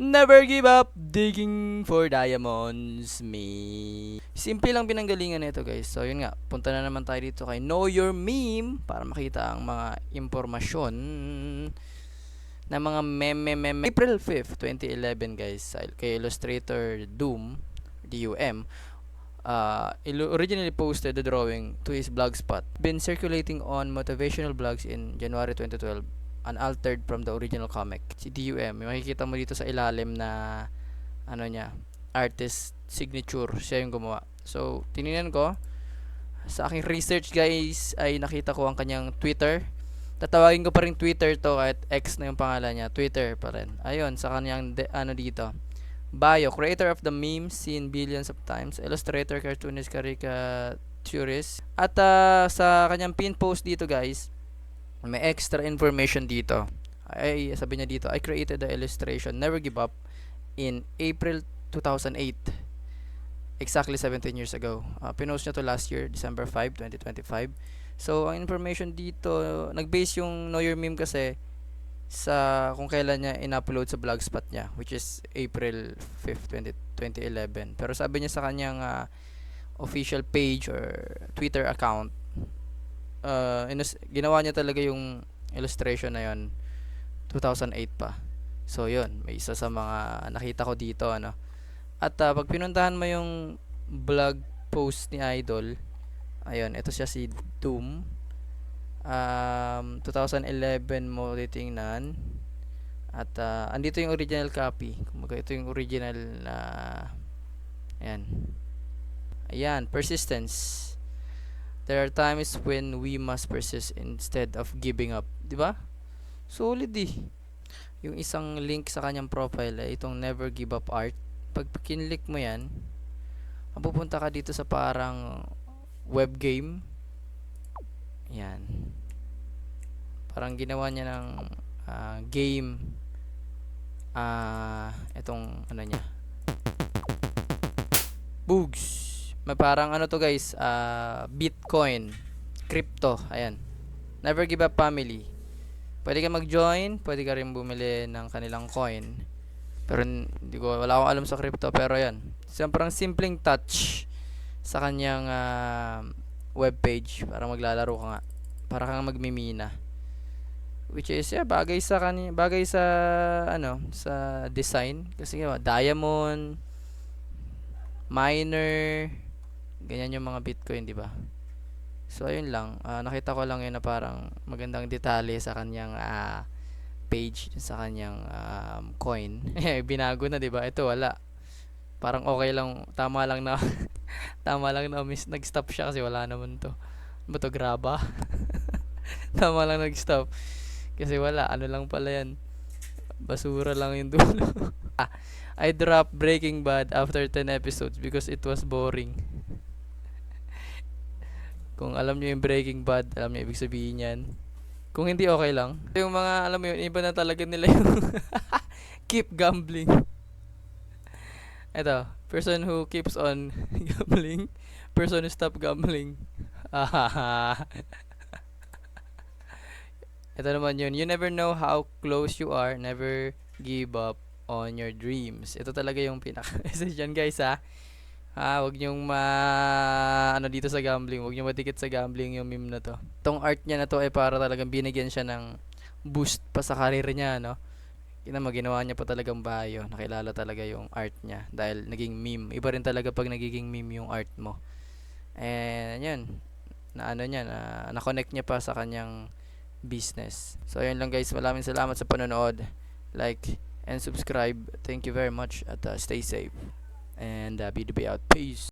Never give up digging for diamonds, me. Simple lang pinanggalingan nito, guys. So, yun nga. Punta na naman tayo dito kay Know Your Meme para makita ang mga impormasyon na mga meme. April 5th, 2011, guys. Kay Illustrator Doom, DUM. Originally posted the drawing to his blogspot. Been circulating on motivational blogs in January 2012, unaltered from the original comic. Si DUM, makikita mo dito sa ilalim na ano niya, artist signature, siya yung gumawa. So, tinignan ko sa aking research, guys, ay nakita ko ang kanyang Twitter. Tatawagin ko pa rin Twitter to kahit X na yung pangalan niya, Twitter pa rin. Ayun, sa kanyang ano dito. Bio, creator of the memes seen billions of times, illustrator, cartoonist, caricaturist. At sa kanyang pin post dito, guys, may extra information dito. Ay, sabi niya dito, I created the illustration Never Give Up in April 2008. Exactly 17 years ago. Pinost niya to last year, December 5, 2025. So, ang information dito, nag-base yung Know Your Meme kasi sa kung kailan niya in-upload sa blogspot niya, which is April 5th, 2011. Pero sabi niya sa kanyang official page or Twitter account, ginawa niya talaga yung illustration na yon 2008 pa. So yun, may isa sa mga nakita ko dito, ano. At pag pinuntahan mo yung blog post ni Idol, ayun, ito siya, si Doom. 2011 mo titingnan. At andito yung original copy. Kumbaga ito yung original na ayan, persistence. There are times when we must persist instead of giving up. Di ba? Solid eh. Yung isang link sa kanyang profile ay itong Never Give Up Art. Pag kinlik mo yan, mapupunta ka dito sa parang web game. Yan. Parang ginawa niya ng game. Itong ano niya. Boogs. May parang ano to, guys, Bitcoin, crypto, ayan. Never Give Up Family. Pwede ka mag-join, pwede ka rin bumili ng kanilang coin. Pero wala akong alam sa crypto, pero ayan. Parang simpleng touch sa kanyang webpage para maglalaro ka nga. Para kang magmimina. Which is bagay sa sa design kasi diamond, miner, ganyan yung mga Bitcoin, di ba? So ayun lang, nakita ko lang yun na parang magandang detalye sa kanyang page, sa kanyang coin. Binago na, di ba? Ito wala. Parang okay lang, tama lang na nag-stop siya kasi wala naman to. Ba to, graba? Tama lang nag-stop. Kasi wala, ano lang pala yan. Basura lang yung dulo. I dropped Breaking Bad after 10 episodes because it was boring. Kung alam niyo yung Breaking Bad, alam niyo ibig sabihin yan. Kung hindi, okay lang. Yung mga, alam mo yun, iba na talaga nila yung keep gambling. Ito, person who keeps on gambling, person who stop gambling. Ito naman yun, you never know how close you are, never give up on your dreams. Ito talaga yung pinaka-message dyan, guys, ha. Wag niyong dito sa gambling, wag niyo madikit sa gambling yung meme na to. Itong art niya na to ay para talagang binigyan siya ng boost pa sa career niya, no. Ginawa niya pa talagang bio, nakilala talaga yung art niya dahil naging meme. Iba rin talaga pag nagiging meme yung art mo. And yun, na-connect niya pa sa kanyang business. So ayun lang, guys, maraming salamat sa panonood. Like and subscribe. Thank you very much at stay safe. And be out. Peace.